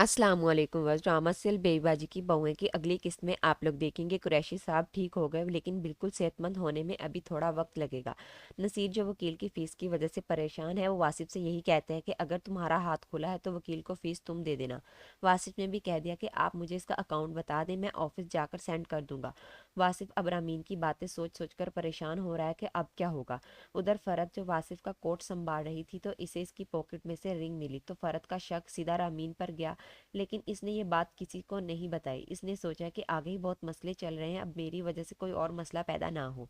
अस्सलाम वालेकुम was drama सिल बेईबाजी की बहुएं की अगली किस्त में आप लोग देखेंगे कुरैशी साहब ठीक हो गए लेकिन बिल्कुल सेहतमंद होने में अभी थोड़ा वक्त लगेगा। नसीर जो वकील की फ़ीस की वजह से परेशान है वो वासिफ से यही कहते हैं कि अगर तुम्हारा हाथ खुला है तो वकील को फ़ीस तुम दे देना। वासिफ ने भी कह दिया कि आप मुझे इसका अकाउंट बता दें, मैं ऑफिस जाकर सेंड कर दूंगा। वासिफ अब रामीन की बातें सोच सोच कर परेशान हो रहा है कि अब क्या होगा। उधर फरद जो वासिफ का कोट संभाल रही थी तो इसे इसकी पॉकेट में से रिंग मिली तो फरद का शक सीधा रामीन पर गया, लेकिन इसने ये बात किसी को नहीं बताई। इसने सोचा कि आगे ही बहुत मसले चल रहे हैं, अब मेरी वजह से कोई और मसला पैदा ना हो।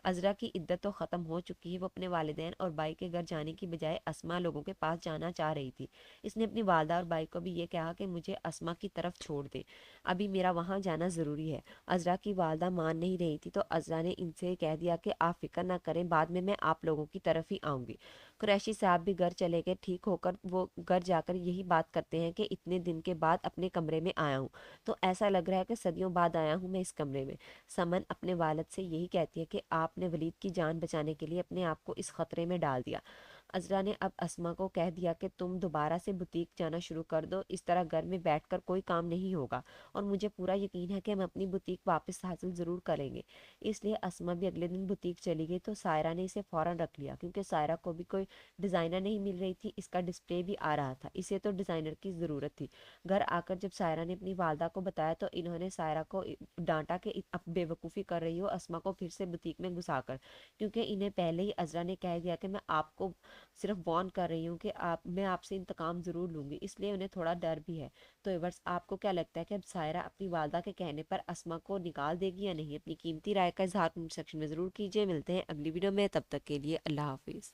अजरा की इद्दत तो ख़त्म हो चुकी है, वो अपने वालिदैन और बाई के घर जाने की बजाय अस्मा लोगों के पास जाना चाह रही थी। इसने अपनी वालदा और बाई को भी ये कहा कि मुझे अस्मा की तरफ छोड़ दे, अभी मेरा वहाँ जाना ज़रूरी है। अजरा की वालदा मान नहीं रही थी तो अजरा ने इनसे कह दिया कि आप फिक्र ना करें, बाद में मैं आप लोगों की तरफ ही आऊँगी। कुरैशी साहब भी घर चले गए। ठीक होकर वो घर जाकर यही बात करते हैं कि इतने दिन के बाद अपने कमरे में आया हूँ तो ऐसा लग रहा है कि सदियों बाद आया हूँ मैं इस कमरे में। समन अपने वालिद से यही कहती है कि आपने वलीद की जान बचाने के लिए अपने आप को इस खतरे में डाल दिया। अजरा ने अब अस्मा को कह दिया कि तुम दोबारा से बुटीक जाना शुरू कर दो, इस तरह घर में बैठकर कोई काम नहीं होगा और मुझे पूरा यकीन है कि हम अपनी बुटीक वापस हासिल ज़रूर करेंगे। इसलिए अस्मा भी अगले दिन बुटीक चली गई तो सायरा ने इसे फ़ौरन रख लिया क्योंकि सायरा को भी कोई डिज़ाइनर नहीं मिल रही थी। इसका डिस्प्ले भी आ रहा था, इसे तो डिज़ाइनर की ज़रूरत थी। घर आकर जब सायरा ने अपनी वालदा को बताया तो इन्होंने सायरा को डांटा कि अब बेवकूफ़ी कर रही हो अस्मा को फिर से बुटीक में घुसाकर, क्योंकि इन्हें पहले ही अजरा ने कह दिया कि मैं आपको सिर्फ वार्न कर रही हूँ कि मैं आपसे इंतकाम ज़रूर लूँगी, इसलिए उन्हें थोड़ा डर भी है। तो एवर्स आपको क्या लगता है कि अब सायरा अपनी वालदा के कहने पर अस्मा को निकाल देगी या नहीं? अपनी कीमती राय का इजहार कमेंट सेक्शन में ज़रूर कीजिए। मिलते हैं अगली वीडियो में, तब तक के लिए अल्लाह हाफिज़।